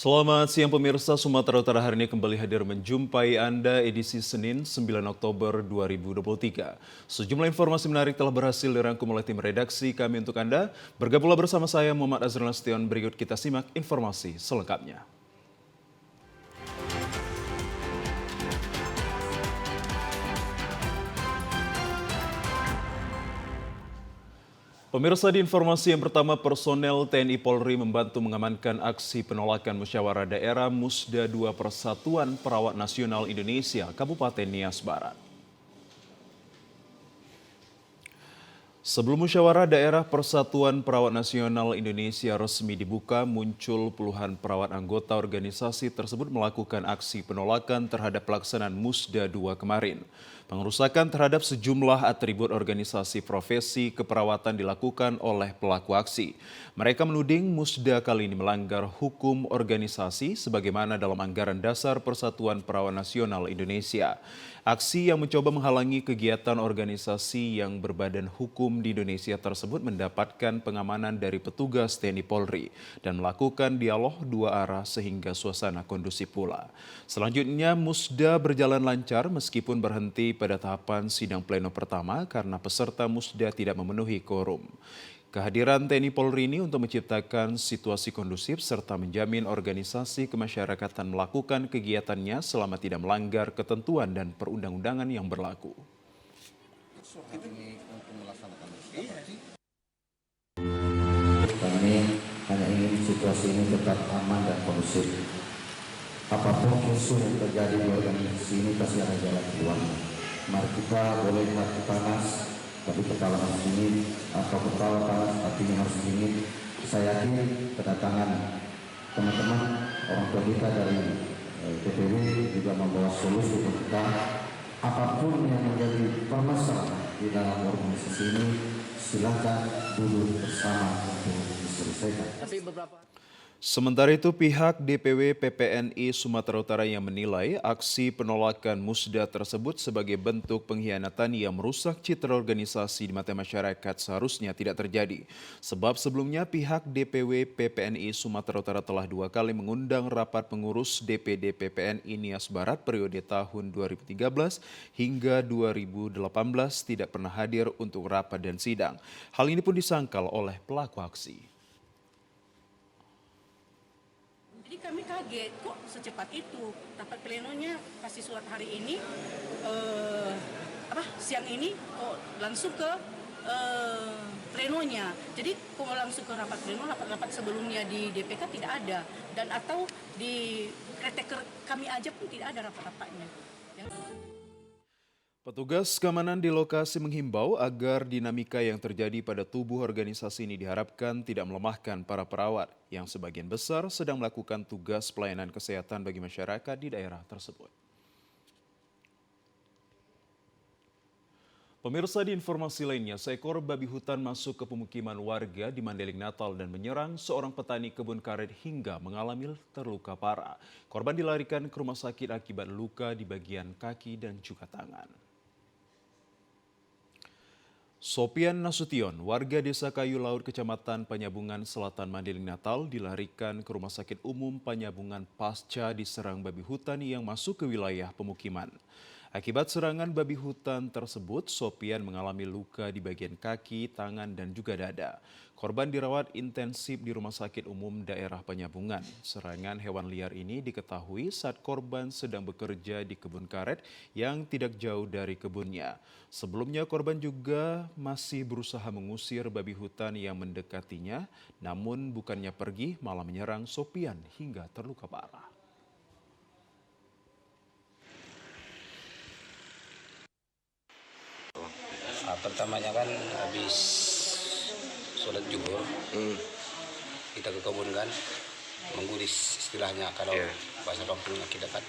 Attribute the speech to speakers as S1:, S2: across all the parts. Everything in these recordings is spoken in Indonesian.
S1: Selamat siang pemirsa, Sumatera Utara hari ini kembali hadir menjumpai Anda edisi Senin 9 Oktober 2023. Sejumlah informasi menarik telah berhasil dirangkum oleh tim redaksi kami untuk Anda. Bergabunglah bersama saya Muhammad Azrul Nasution, berikut kita simak informasi selengkapnya. Pemirsa, di informasi yang pertama, personel TNI Polri membantu mengamankan aksi penolakan musyawarah daerah Musda 2 Persatuan Perawat Nasional Indonesia, Kabupaten Nias Barat. Sebelum musyawarah daerah Persatuan Perawat Nasional Indonesia resmi dibuka, muncul puluhan perawat anggota organisasi tersebut melakukan aksi penolakan terhadap pelaksanaan Musda 2 kemarin. Pengerusakan terhadap sejumlah atribut organisasi profesi keperawatan dilakukan oleh pelaku aksi. Mereka menuding Musda kali ini melanggar hukum organisasi sebagaimana dalam Anggaran Dasar Persatuan Perawat Nasional Indonesia. Aksi yang mencoba menghalangi kegiatan organisasi yang berbadan hukum di Indonesia tersebut mendapatkan pengamanan dari petugas TNI Polri dan melakukan dialog dua arah sehingga suasana kondusif pula. Selanjutnya, Musda berjalan lancar meskipun berhenti pada tahapan sidang pleno pertama karena peserta Musda tidak memenuhi quorum. Kehadiran TNI Polri ini untuk menciptakan situasi kondusif serta menjamin organisasi kemasyarakatan melakukan kegiatannya selama tidak melanggar ketentuan dan perundang-undangan yang berlaku.
S2: Kami hanya ingin situasi ini tetap aman dan kondusif. Apapun isu yang terjadi di organisasi ini pasti ada jalan keluarnya. Mari kita boleh hati panas, tapi kepala harus dingin, atau kepala panas hatinya harus dingin. Saya yakin kedatangan teman-teman orang tua kita dari TPW juga membawa solusi untuk kita. Apapun yang menjadi permasalahan di dalam organisasi ini, silakan duduk bersama untuk diselesaikan.
S1: Sementara itu, pihak DPW PPNI Sumatera Utara yang menilai aksi penolakan Musda tersebut sebagai bentuk pengkhianatan yang merusak citra organisasi di mata masyarakat seharusnya tidak terjadi. Sebab sebelumnya pihak DPW PPNI Sumatera Utara telah 2 kali mengundang rapat pengurus DPD PPNI Nias Barat periode tahun 2013 hingga 2018 tidak pernah hadir untuk rapat dan sidang. Hal ini pun disangkal oleh pelaku aksi.
S3: Jadi kami kaget kok secepat itu rapat plenonya kasih surat hari ini siang ini kok langsung ke plenonya. Jadi kok langsung ke rapat pleno, rapat sebelumnya di DPK tidak ada dan atau di kretek kami aja pun tidak ada rapat-rapatnya.
S1: Petugas keamanan di lokasi menghimbau agar dinamika yang terjadi pada tubuh organisasi ini diharapkan tidak melemahkan para perawat yang sebagian besar sedang melakukan tugas pelayanan kesehatan bagi masyarakat di daerah tersebut. Pemirsa, di informasi lainnya, seekor babi hutan masuk ke pemukiman warga di Mandailing Natal dan menyerang seorang petani kebun karet hingga mengalami terluka parah. Korban dilarikan ke rumah sakit akibat luka di bagian kaki dan juga tangan. Sopian Nasution, warga Desa Kayu Laut, Kecamatan Panyabungan Selatan, Mandailing Natal, dilarikan ke Rumah Sakit Umum Panyabungan pasca diserang babi hutan yang masuk ke wilayah pemukiman. Akibat serangan babi hutan tersebut, Sopian mengalami luka di bagian kaki, tangan, dan juga dada. Korban dirawat intensif di Rumah Sakit Umum Daerah Panyabungan. Serangan hewan liar ini diketahui saat korban sedang bekerja di kebun karet yang tidak jauh dari kebunnya. Sebelumnya korban juga masih berusaha mengusir babi hutan yang mendekatinya, namun bukannya pergi malah menyerang Sopian hingga terluka parah.
S4: Pertamanya kan habis sholat zuhur, kita ke kebun kan, mengurus istilahnya kalau bahasa kampungnya kita kan.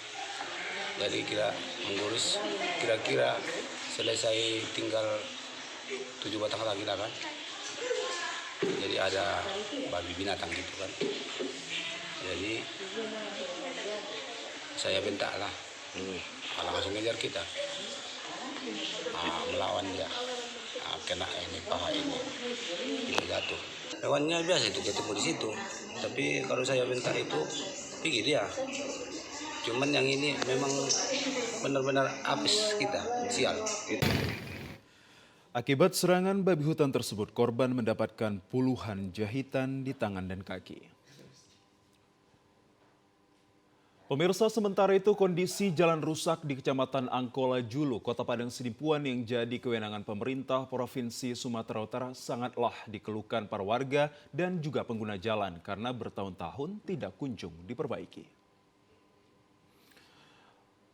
S4: Jadi kita mengurus, kira-kira selesai tinggal 7 batang lagi lah kan. Jadi ada babi binatang gitu kan. Jadi saya bentak lah, langsung ngejar kita. Melawan dia, kena ini paha ini jatuh. Hewannya biasa itu ketemu di situ, tapi kalau saya bentak itu Pikir dia. Cuman yang ini memang benar-benar habis kita, sial.
S1: Akibat serangan babi hutan tersebut, korban mendapatkan puluhan jahitan di tangan dan kaki. Pemirsa, sementara itu kondisi jalan rusak di Kecamatan Angkola Julu, Kota Padang Sidimpuan yang jadi kewenangan pemerintah Provinsi Sumatera Utara sangatlah dikeluhkan para warga dan juga pengguna jalan karena bertahun-tahun tidak kunjung diperbaiki.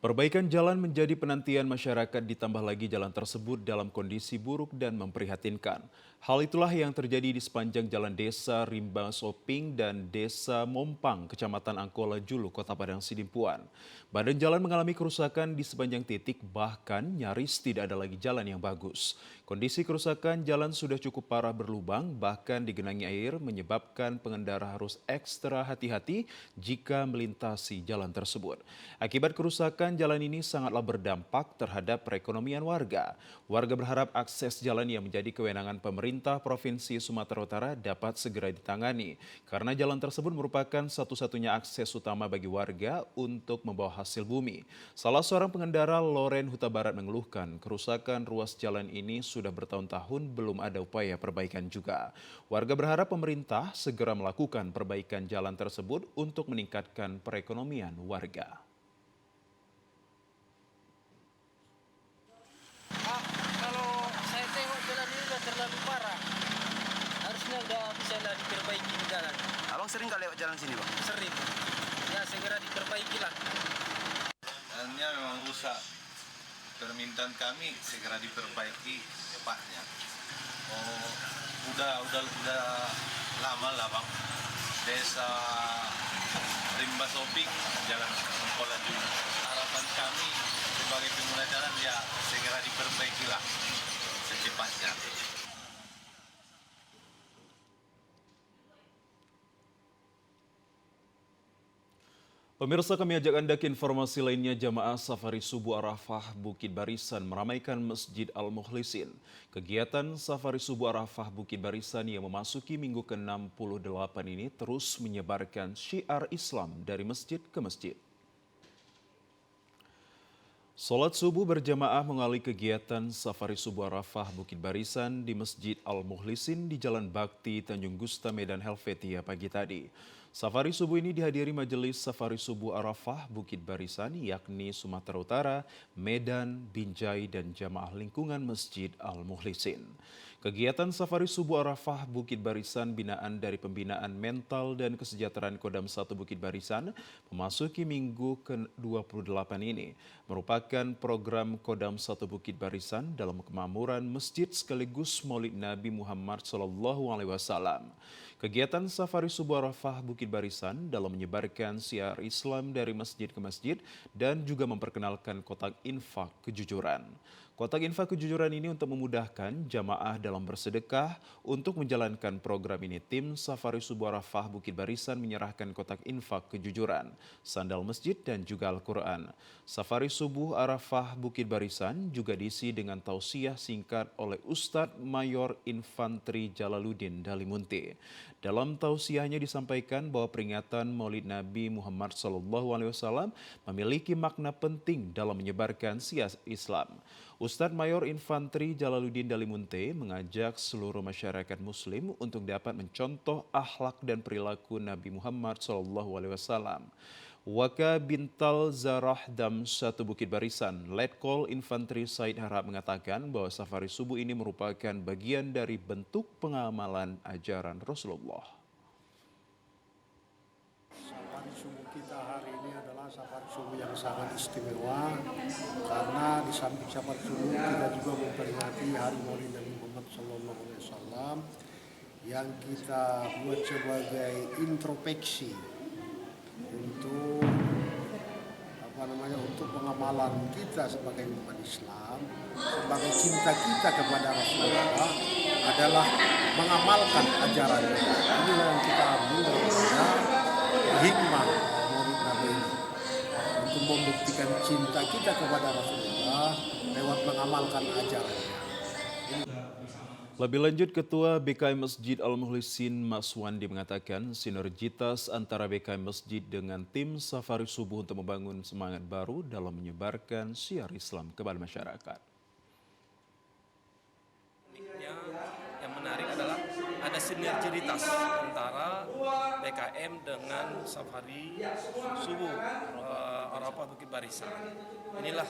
S1: Perbaikan jalan menjadi penantian masyarakat, ditambah lagi jalan tersebut dalam kondisi buruk dan memprihatinkan. Hal itulah yang terjadi di sepanjang jalan Desa Rimba Soping dan Desa Mompang, Kecamatan Angkola Julu, Kota Padang Sidimpuan. Badan jalan mengalami kerusakan di sepanjang titik, bahkan nyaris tidak ada lagi jalan yang bagus. Kondisi kerusakan jalan sudah cukup parah berlubang, bahkan digenangi air menyebabkan pengendara harus ekstra hati-hati jika melintasi jalan tersebut. Akibat kerusakan jalan ini sangatlah berdampak terhadap perekonomian warga. Warga berharap akses jalan yang menjadi kewenangan pemerintah Provinsi Sumatera Utara dapat segera ditangani, karena jalan tersebut merupakan satu-satunya akses utama bagi warga untuk membawa hasil bumi. Salah seorang pengendara, Loren Huta Barat, mengeluhkan kerusakan ruas jalan ini sudah bertahun-tahun belum ada upaya perbaikan juga. Warga berharap pemerintah segera melakukan perbaikan jalan tersebut untuk meningkatkan perekonomian warga.
S5: Kalau saya tengok jalan ini udah terlalu parah. Harusnya udah bisa lah diperbaiki jalan.
S6: Abang sering kali lewat jalan sini, Bang?
S5: Sering. Ya segera diperbaiki lah.
S7: Jalannya memang rusak. Permintaan kami segera diperbaiki cepatnya. Oh, udah lama lah, Bang. Desa Rimba Soping, Jalan Angkola Julu. Harapan kami sebagai pengguna jalan ya segera diperbaiki lah secepatnya.
S1: Pemirsa, kami ajak Anda ke informasi lainnya. Jamaah Safari Subuh Arafah Bukit Barisan meramaikan Masjid Al-Mukhlisin. Kegiatan Safari Subuh Arafah Bukit Barisan yang memasuki minggu ke-68 ini terus menyebarkan syiar Islam dari masjid ke masjid. Salat subuh berjamaah mengawali kegiatan Safari Subuh Arafah Bukit Barisan di Masjid Al-Mukhlisin di Jalan Bakti, Tanjung Gusta, Medan Helvetia pagi tadi. Safari subuh ini dihadiri Majelis Safari Subuh Arafah Bukit Barisan, yakni Sumatera Utara, Medan, Binjai, dan jamaah lingkungan Masjid Al-Mukhlisin. Kegiatan Safari Subuh Arafah Bukit Barisan binaan dari Pembinaan Mental dan Kesejahteraan Kodam 1 Bukit Barisan memasuki minggu ke-28 ini merupakan program Kodam 1 Bukit Barisan dalam kemakmuran masjid sekaligus Maulid Nabi Muhammad SAW. Kegiatan Safari Subuh Arafah Bukit Barisan dalam menyebarkan syiar Islam dari masjid ke masjid dan juga memperkenalkan kotak infak kejujuran. Kotak infak kejujuran ini untuk memudahkan jamaah dalam bersedekah. Untuk menjalankan program ini, tim Safari Subuh Arafah Bukit Barisan menyerahkan kotak infak kejujuran, sandal masjid, dan juga Al-Quran. Safari Subuh Arafah Bukit Barisan juga diisi dengan tausiah singkat oleh Ustadz Mayor Infantri Jalaluddin Dalimunte. Dalam tausiahnya disampaikan bahwa peringatan Maulid Nabi Muhammad SAW memiliki makna penting dalam menyebarkan syiar Islam. Ustadz Mayor Infantri Jalaluddin Dalimunte mengajak seluruh masyarakat Muslim untuk dapat mencontoh akhlak dan perilaku Nabi Muhammad SAW. Waka Bintal Zarah Dam 1 Bukit Barisan, Letkol Infantri Said Harap mengatakan bahwa Safari Subuh ini merupakan bagian dari bentuk pengamalan ajaran Rasulullah.
S8: Safari Subuh kita hari ini adalah Safari Subuh yang sangat istimewa karena di samping Safari Subuh kita juga memperingati Hari Maulid Nabi Muhammad SAW yang kita buat sebagai introspeksi untuk pengamalan kita sebagai umat Islam, sebagai cinta kita kepada Rasulullah adalah mengamalkan ajarannya. Inilah yang kita ambil dari hikmah Maulid Nabi ini, untuk membuktikan cinta kita kepada Rasulullah lewat mengamalkan ajarannya.
S1: Lebih lanjut, Ketua BKM Masjid Al-Mukhlisin Mas Wandi mengatakan sinergitas antara BKM Masjid dengan tim Safari Subuh untuk membangun semangat baru dalam menyebarkan syiar Islam kepada masyarakat.
S5: Yang menarik adalah ada sinergitas antara BKM dengan Safari Subuh Arafah Bukit Barisan. Inilah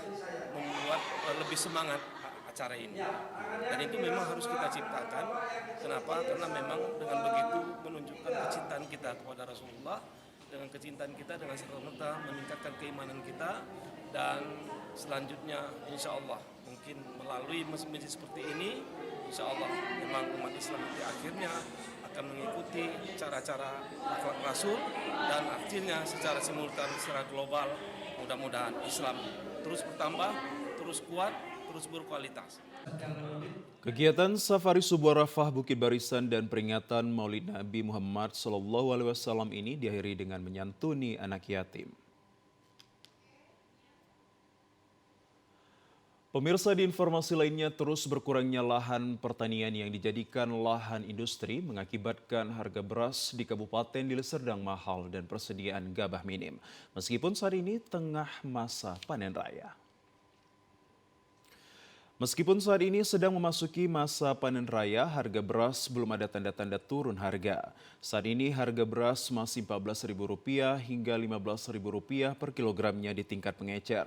S5: membuat lebih semangat acara ini. Dan itu memang harus kita ciptakan. Kenapa? Karena memang dengan begitu menunjukkan kecintaan kita kepada Rasulullah, dengan kecintaan kita dengan serta-merta meningkatkan keimanan kita, dan selanjutnya insya Allah mungkin melalui masjid seperti ini, insya Allah memang umat Islam di akhirnya akan mengikuti cara-cara akhlak Rasul, dan akhirnya secara simultan secara global mudah-mudahan Islam terus bertambah, terus kuat, terus berkualitas.
S1: Kegiatan Safari Subuh Arafah Bukit Barisan dan peringatan Maulid Nabi Muhammad SAW ini diakhiri dengan menyantuni anak yatim. Pemirsa, di informasi lainnya, terus berkurangnya lahan pertanian yang dijadikan lahan industri mengakibatkan harga beras di Kabupaten Deli Serdang mahal dan persediaan gabah minim. Meskipun saat ini tengah masa panen raya. Meskipun saat ini sedang memasuki masa panen raya, harga beras belum ada tanda-tanda turun harga. Saat ini harga beras masih Rp14.000 hingga Rp15.000 per kilogramnya di tingkat pengecer.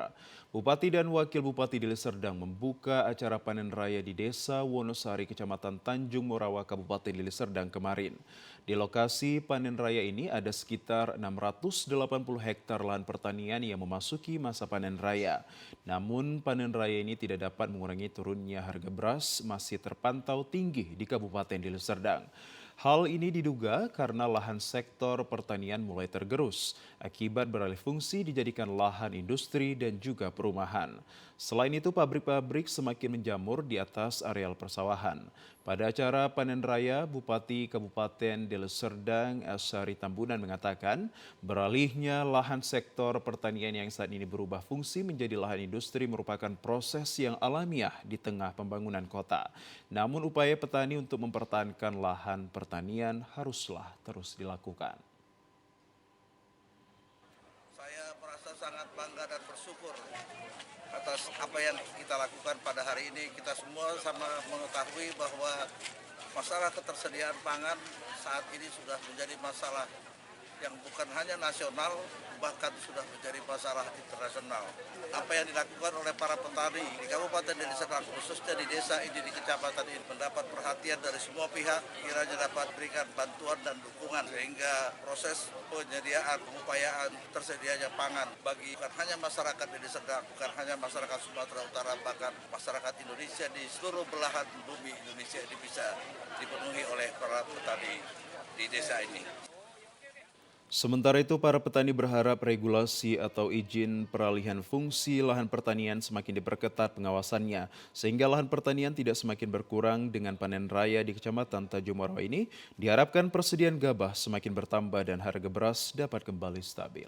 S1: Bupati dan Wakil Bupati Deli Serdang membuka acara panen raya di Desa Wonosari, Kecamatan Tanjung Morawa, Kabupaten Deli Serdang kemarin. Di lokasi panen raya ini ada sekitar 680 hektar lahan pertanian yang memasuki masa panen raya. Namun panen raya ini tidak dapat mengurangi turunnya harga beras masih terpantau tinggi di Kabupaten Deli Serdang. Hal ini diduga karena lahan sektor pertanian mulai tergerus akibat beralih fungsi dijadikan lahan industri dan juga perumahan. Selain itu, pabrik-pabrik semakin menjamur di atas areal persawahan. Pada acara panen raya, Bupati Kabupaten Deli Serdang Asyari Tambunan mengatakan beralihnya lahan sektor pertanian yang saat ini berubah fungsi menjadi lahan industri merupakan proses yang alamiah di tengah pembangunan kota. Namun upaya petani untuk mempertahankan lahan pertanian haruslah terus dilakukan.
S6: Saya merasa sangat bangga dan bersyukur atas apa yang kita lakukan pada hari ini. Kita semua sama mengetahui bahwa masalah ketersediaan pangan saat ini sudah menjadi masalah yang bukan hanya nasional, bahkan sudah menjadi masalah internasional. Apa yang dilakukan oleh para petani di Kabupaten Deli Serdang, khususnya di desa ini, di kecamatan ini, mendapat perhatian dari semua pihak, kiranya dapat berikan bantuan dan dukungan sehingga proses penyediaan, pengupayaan tersedianya pangan bagi bukan hanya masyarakat Deli Serdang, bukan hanya masyarakat Sumatera Utara, bahkan masyarakat Indonesia di seluruh belahan bumi Indonesia ini bisa dipenuhi oleh para petani di desa ini.
S1: Sementara itu, para petani berharap regulasi atau izin peralihan fungsi lahan pertanian semakin diperketat pengawasannya, sehingga lahan pertanian tidak semakin berkurang. Dengan panen raya di Kecamatan Tanjung Morawa ini, diharapkan persediaan gabah semakin bertambah dan harga beras dapat kembali stabil.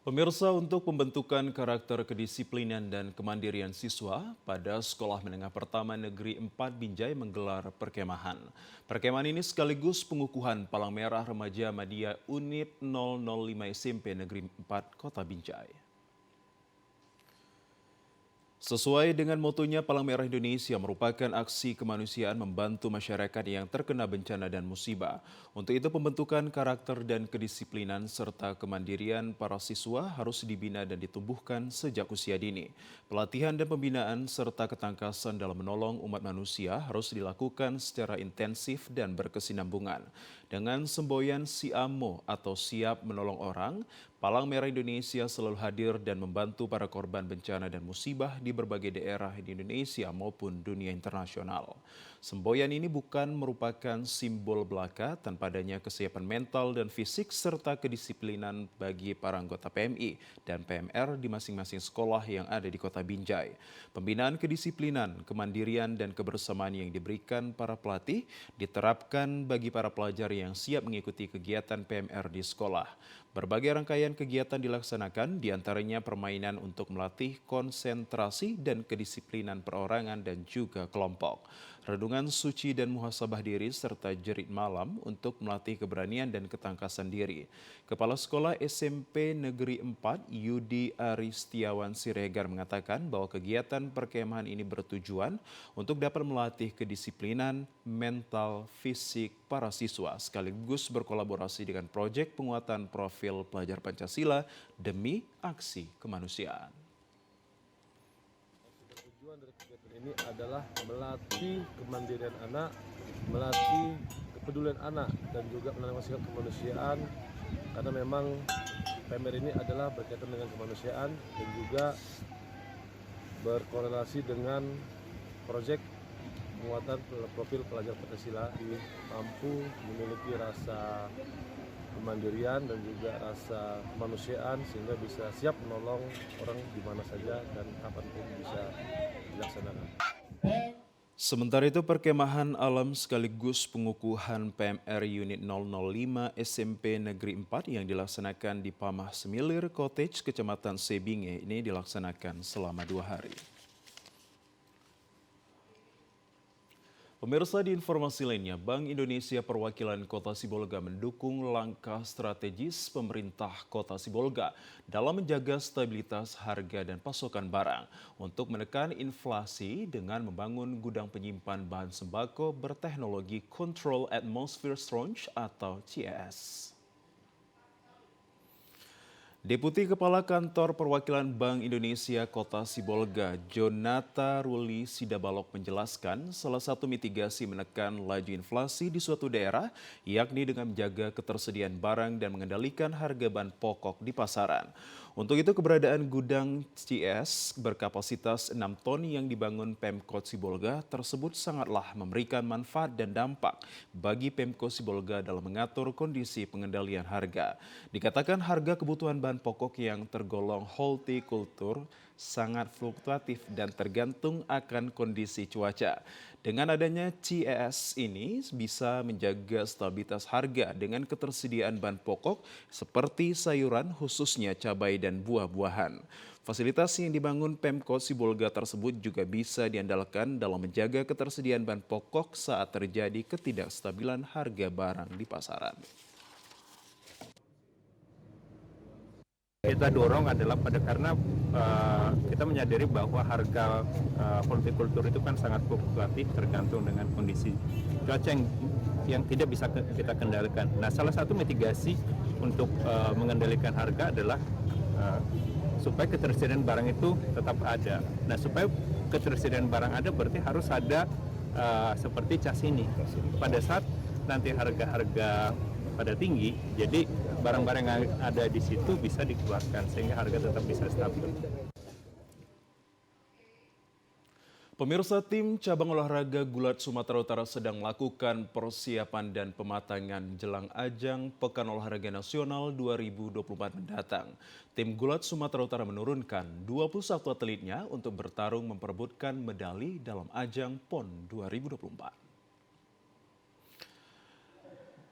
S1: Pemirsa, untuk pembentukan karakter kedisiplinan dan kemandirian siswa pada Sekolah Menengah Pertama Negeri 4 Binjai menggelar perkemahan. Perkemahan ini sekaligus pengukuhan Palang Merah Remaja Madya Unit 005 SMP Negeri 4 Kota Binjai. Sesuai dengan motonya, Palang Merah Indonesia merupakan aksi kemanusiaan membantu masyarakat yang terkena bencana dan musibah. Untuk itu, pembentukan karakter dan kedisiplinan serta kemandirian para siswa harus dibina dan ditumbuhkan sejak usia dini. Pelatihan dan pembinaan serta ketangkasan dalam menolong umat manusia harus dilakukan secara intensif dan berkesinambungan. Dengan semboyan Siamo atau siap menolong orang, Palang Merah Indonesia selalu hadir dan membantu para korban bencana dan musibah di berbagai daerah di Indonesia maupun dunia internasional. Semboyan ini bukan merupakan simbol belaka tanpa adanya kesiapan mental dan fisik serta kedisiplinan bagi para anggota PMI dan PMR di masing-masing sekolah yang ada di Kota Binjai. Pembinaan kedisiplinan, kemandirian, dan kebersamaan yang diberikan para pelatih diterapkan bagi para pelajar yang siap mengikuti kegiatan PMR di sekolah. Berbagai rangkaian kegiatan dilaksanakan, diantaranya permainan untuk melatih konsentrasi dan kedisiplinan perorangan dan juga kelompok. Renungan suci dan muhasabah diri serta jerit malam untuk melatih keberanian dan ketangkasan diri. Kepala Sekolah SMP Negeri 4 Yudi Aristiawan Siregar mengatakan bahwa kegiatan perkemahan ini bertujuan untuk dapat melatih kedisiplinan, mental, fisik para siswa sekaligus berkolaborasi dengan proyek penguatan profil pelajar Pancasila demi aksi kemanusiaan.
S9: Tujuan dari kegiatan ini adalah melatih kemandirian anak, melatih kepedulian anak, dan juga menanamkan sikap kemanusiaan, karena memang PMR ini adalah berkaitan dengan kemanusiaan dan juga berkorelasi dengan proyek penguatan profil pelajar Pancasila, mampu memiliki rasa kemandirian dan juga rasa kemanusiaan sehingga bisa siap menolong orang di mana saja dan kapanpun bisa dilaksanakan.
S1: Sementara itu, perkemahan alam sekaligus pengukuhan PMR Unit 005 SMP Negeri 4 yang dilaksanakan di Pamah Semilir Cottage, Kecamatan Sebinge ini dilaksanakan selama 2 hari. Pemirsa, di informasi lainnya, Bank Indonesia Perwakilan Kota Sibolga mendukung langkah strategis pemerintah Kota Sibolga dalam menjaga stabilitas harga dan pasokan barang untuk menekan inflasi dengan membangun gudang penyimpan bahan sembako berteknologi Control Atmosphere Storage atau CAS. Deputi Kepala Kantor Perwakilan Bank Indonesia Kota Sibolga, Jonata Ruli Sidabalok menjelaskan salah satu mitigasi menekan laju inflasi di suatu daerah yakni dengan menjaga ketersediaan barang dan mengendalikan harga bahan pokok di pasaran. Untuk itu, keberadaan gudang CIS berkapasitas 6 ton yang dibangun Pemkot Sibolga tersebut sangatlah memberikan manfaat dan dampak bagi Pemkot Sibolga dalam mengatur kondisi pengendalian harga. Dikatakan harga kebutuhan bahan pokok yang tergolong hortikultur sangat fluktuatif dan tergantung akan kondisi cuaca. Dengan adanya CES ini bisa menjaga stabilitas harga dengan ketersediaan bahan pokok seperti sayuran khususnya cabai dan buah-buahan. Fasilitas yang dibangun Pemkot Sibolga tersebut juga bisa diandalkan dalam menjaga ketersediaan bahan pokok saat terjadi ketidakstabilan harga barang di pasaran.
S10: Kita dorong adalah karena kita menyadari bahwa harga hortikultur itu kan sangat fluktuatif tergantung dengan kondisi cuaca yang tidak bisa kita kendalikan. Nah, salah satu mitigasi untuk mengendalikan harga adalah supaya ketersediaan barang itu tetap ada. Nah, supaya ketersediaan barang ada berarti harus ada seperti cas ini. Pada saat nanti harga-harga pada tinggi, jadi barang-barang yang ada di situ bisa dikeluarkan sehingga harga tetap bisa stabil.
S1: Pemirsa, tim cabang olahraga gulat Sumatera Utara sedang melakukan persiapan dan pematangan jelang ajang Pekan Olahraga Nasional 2024 mendatang. Tim gulat Sumatera Utara menurunkan 21 atletnya untuk bertarung memperebutkan medali dalam ajang PON 2024.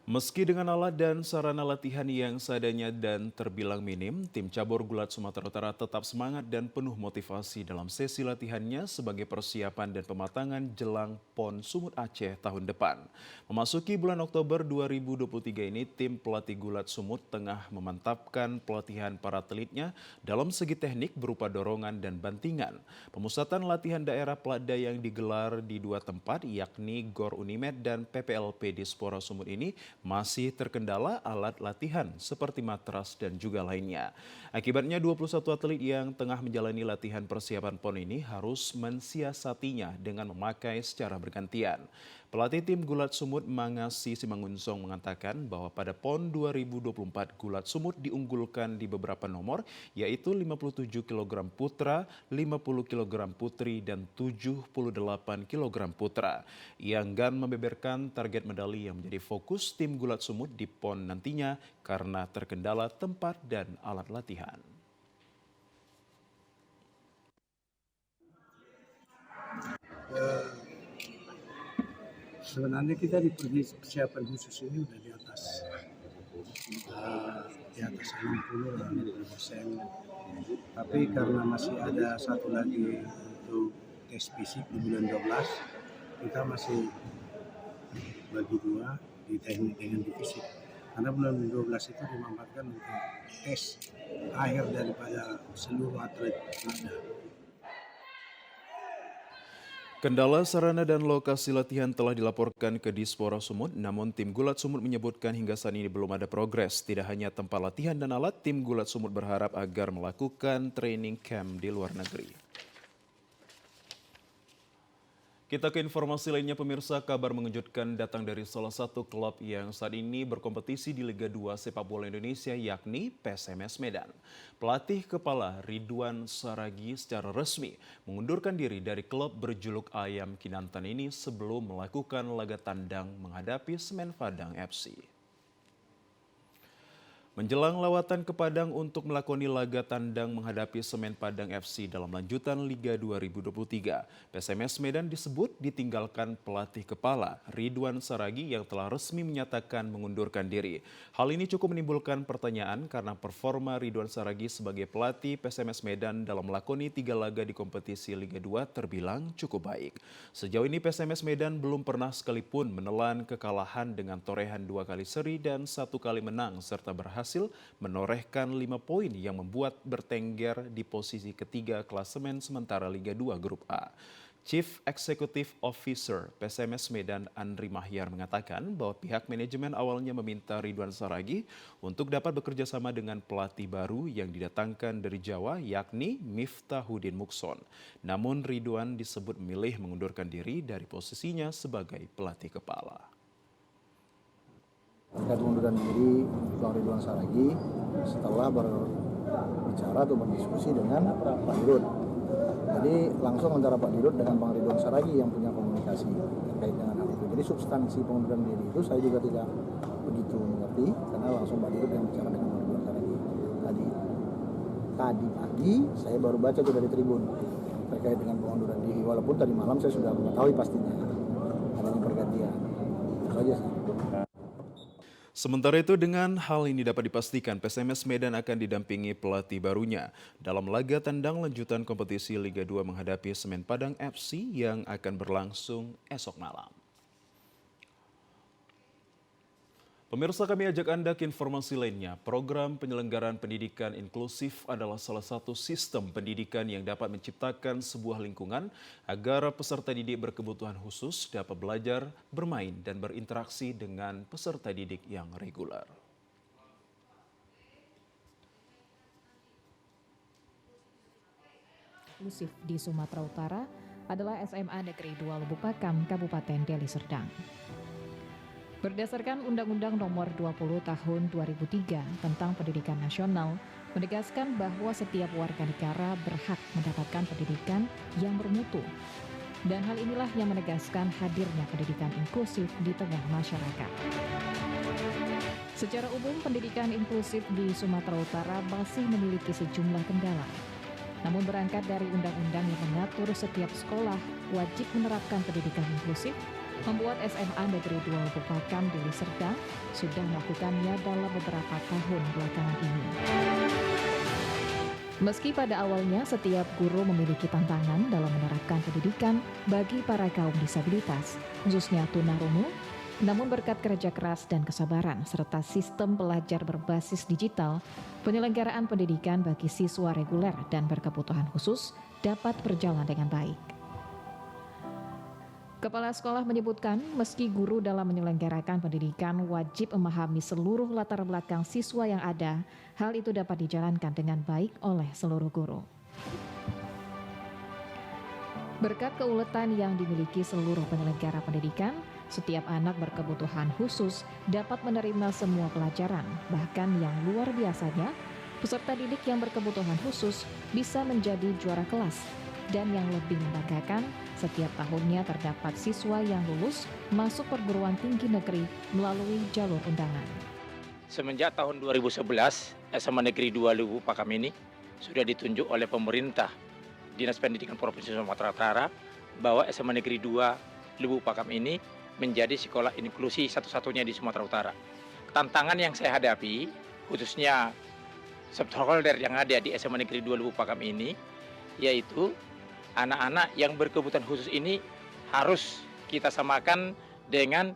S1: Meski dengan alat dan sarana latihan yang seadanya dan terbilang minim, tim cabur gulat Sumatera Utara tetap semangat dan penuh motivasi dalam sesi latihannya sebagai persiapan dan pematangan jelang PON Sumut Aceh tahun depan. Memasuki bulan Oktober 2023 ini, tim pelatih gulat Sumut tengah memantapkan pelatihan para atletnya dalam segi teknik berupa dorongan dan bantingan. Pemusatan latihan daerah Pelada yang digelar di dua tempat, yakni GOR Unimed dan PPLP Dispora Sumut ini masih terkendala alat latihan seperti matras dan juga lainnya. Akibatnya 21 atlet yang tengah menjalani latihan persiapan PON ini harus mensiasatinya dengan memakai secara bergantian. Pelatih tim gulat Sumut Mangasi Simangunsong mengatakan bahwa pada PON 2024 gulat Sumut diunggulkan di beberapa nomor, yaitu 57 kg putra, 50 kg putri, dan 78 kg putra. Ia enggan membeberkan target medali yang menjadi fokus tim gulat Sumut di PON nantinya karena terkendala tempat dan alat latihan.
S11: Sebenarnya kita di persiapan khusus ini udah di atas 60%. Tapi karena masih ada satu lagi untuk tes fisik di bulan 12, kita masih bagi dua di teknik dengan di fisik. Karena bulan 12 itu dimanfaatkan untuk tes akhir daripada seluruh atlet ada.
S1: Kendala sarana dan lokasi latihan telah dilaporkan ke Dispora Sumut, namun tim gulat Sumut menyebutkan hingga saat ini belum ada progres. Tidak hanya tempat latihan dan alat, tim gulat Sumut berharap agar melakukan training camp di luar negeri. Kita ke informasi lainnya, pemirsa. Kabar mengejutkan datang dari salah satu klub yang saat ini berkompetisi di Liga 2 Sepak Bola Indonesia, yakni PSMS Medan. Pelatih kepala Ridwan Saragi secara resmi mengundurkan diri dari klub berjuluk Ayam Kinantan ini sebelum melakukan laga tandang menghadapi Semen Padang FC. Menjelang lawatan ke Padang untuk melakoni laga tandang menghadapi Semen Padang FC dalam lanjutan Liga 2023, PSMS Medan disebut ditinggalkan pelatih kepala Ridwan Saragi yang telah resmi menyatakan mengundurkan diri. Hal ini cukup menimbulkan pertanyaan karena performa Ridwan Saragi sebagai pelatih PSMS Medan dalam melakoni 3 laga di kompetisi Liga 2 terbilang cukup baik. Sejauh ini PSMS Medan belum pernah sekalipun menelan kekalahan dengan torehan 2 kali seri dan 1 kali menang serta berhasil menorehkan 5 poin yang membuat bertengger di posisi ketiga klasemen sementara Liga 2 Grup A. Chief Executive Officer PSMS Medan Andri Mahyar mengatakan bahwa pihak manajemen awalnya meminta Ridwan Saragi untuk dapat bekerja sama dengan pelatih baru yang didatangkan dari Jawa, yakni Miftahuddin Mukson. Namun Ridwan disebut memilih mengundurkan diri dari posisinya sebagai pelatih kepala.
S12: Terkait pengunduran diri Bang Ridwan Saragi setelah berbicara atau berdiskusi dengan Pak Dirut. Jadi langsung antara Pak Dirut dengan Bang Ridwan Saragi yang punya komunikasi terkait dengan hal itu. Jadi substansi pengunduran diri itu saya juga tidak begitu mengerti karena langsung Pak Dirut yang bicara dengan Bang Ridwan Saragi. Tadi pagi saya baru baca itu dari Tribun terkait dengan pengunduran diri. Walaupun tadi malam saya sudah mengetahui pastinya adanya pergantian. Itu saja sih.
S1: Sementara itu, dengan hal ini dapat dipastikan PSMS Medan akan didampingi pelatih barunya dalam laga tandang lanjutan kompetisi Liga 2 menghadapi Semen Padang FC yang akan berlangsung esok malam. Pemirsa, kami ajak Anda ke informasi lainnya. Program penyelenggaraan pendidikan inklusif adalah salah satu sistem pendidikan yang dapat menciptakan sebuah lingkungan agar peserta didik berkebutuhan khusus dapat belajar, bermain, dan berinteraksi dengan peserta didik yang reguler.
S13: Inklusif di Sumatera Utara adalah SMA Negeri 2 Lubuk Pakam, Kabupaten Deli Serdang. Berdasarkan Undang-Undang Nomor 20 Tahun 2003 tentang Pendidikan Nasional, menegaskan bahwa setiap warga negara berhak mendapatkan pendidikan yang bermutu. Dan hal inilah yang menegaskan hadirnya pendidikan inklusif di tengah masyarakat. Secara umum, pendidikan inklusif di Sumatera Utara masih memiliki sejumlah kendala. Namun berangkat dari undang-undang yang mengatur setiap sekolah wajib menerapkan pendidikan inklusif, membuat SMA Negeri 2 Lubuk Pakam Deli Serdang sudah melakukannya dalam beberapa tahun belakangan ini. Meski pada awalnya setiap guru memiliki tantangan dalam menerapkan pendidikan bagi para kaum disabilitas, khususnya tunarungu, namun berkat kerja keras dan kesabaran serta sistem belajar berbasis digital, penyelenggaraan pendidikan bagi siswa reguler dan berkebutuhan khusus dapat berjalan dengan baik. Kepala sekolah menyebutkan, meski guru dalam menyelenggarakan pendidikan wajib memahami seluruh latar belakang siswa yang ada, hal itu dapat dijalankan dengan baik oleh seluruh guru. Berkat keuletan yang dimiliki seluruh penyelenggara pendidikan, setiap anak berkebutuhan khusus dapat menerima semua pelajaran, bahkan yang luar biasanya, peserta didik yang berkebutuhan khusus bisa menjadi juara kelas. Dan yang lebih membanggakan, setiap tahunnya terdapat siswa yang lulus masuk perguruan tinggi negeri melalui jalur undangan.
S14: Semenjak tahun 2011, SMA Negeri 2 Lubuk Pakam ini sudah ditunjuk oleh pemerintah Dinas Pendidikan Provinsi Sumatera Utara bahwa SMA Negeri 2 Lubuk Pakam ini menjadi sekolah inklusi satu-satunya di Sumatera Utara. Tantangan yang saya hadapi, khususnya stakeholder yang ada di SMA Negeri 2 Lubuk Pakam ini, yaitu anak-anak yang berkebutuhan khusus ini harus kita samakan dengan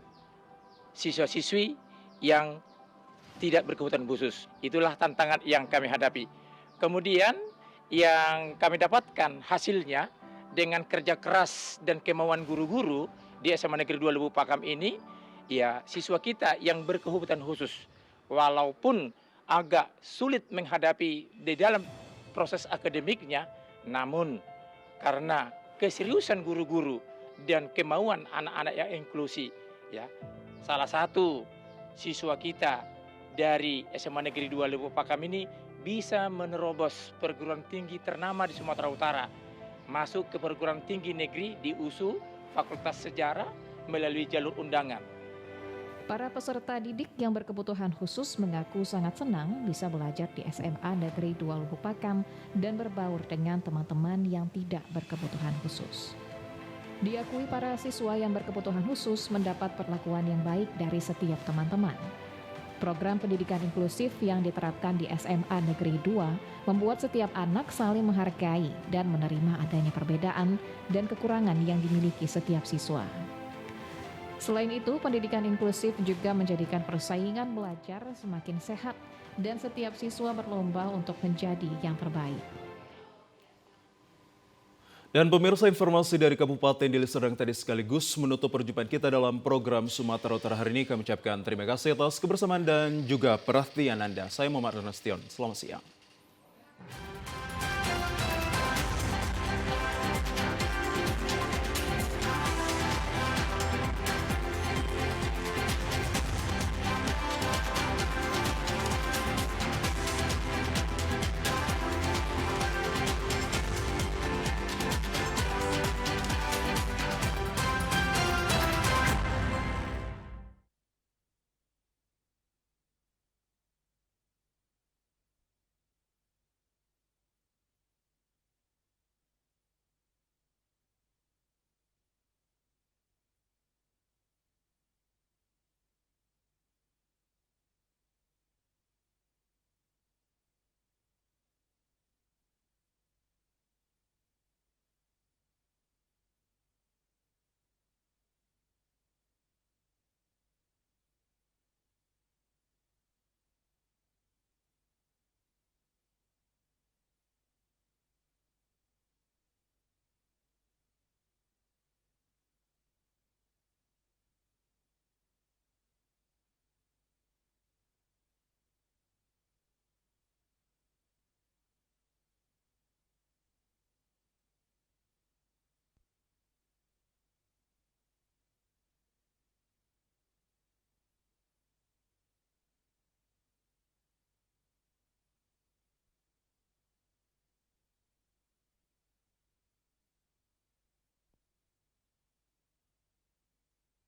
S14: siswa-siswi yang tidak berkebutuhan khusus. Itulah tantangan yang kami hadapi. Kemudian yang kami dapatkan hasilnya dengan kerja keras dan kemauan guru-guru di SMA Negeri 2 Lubuk Pakam ini, ya siswa kita yang berkebutuhan khusus, walaupun agak sulit menghadapi di dalam proses akademiknya, namun karena keseriusan guru-guru dan kemauan anak-anak yang inklusi, ya salah satu siswa kita dari SMA Negeri 2 Lubuk Pakam ini bisa menerobos perguruan tinggi ternama di Sumatera Utara, masuk ke perguruan tinggi negeri di USU Fakultas Sejarah melalui jalur undangan.
S13: Para peserta didik yang berkebutuhan khusus mengaku sangat senang bisa belajar di SMA Negeri 2 Lubuk Pakam dan berbaur dengan teman-teman yang tidak berkebutuhan khusus. Diakui para siswa yang berkebutuhan khusus mendapat perlakuan yang baik dari setiap teman-teman. Program pendidikan inklusif yang diterapkan di SMA Negeri 2 membuat setiap anak saling menghargai dan menerima adanya perbedaan dan kekurangan yang dimiliki setiap siswa. Selain itu, pendidikan inklusif juga menjadikan persaingan belajar semakin sehat dan setiap siswa berlomba untuk menjadi yang terbaik.
S1: Dan pemirsa, informasi dari Kabupaten Deli Serdang tadi sekaligus menutup perjumpaan kita dalam program Sumatera Utara hari ini. Kami ucapkan terima kasih atas kebersamaan dan juga perhatian Anda. Saya Muhammad Renastion. Selamat siang.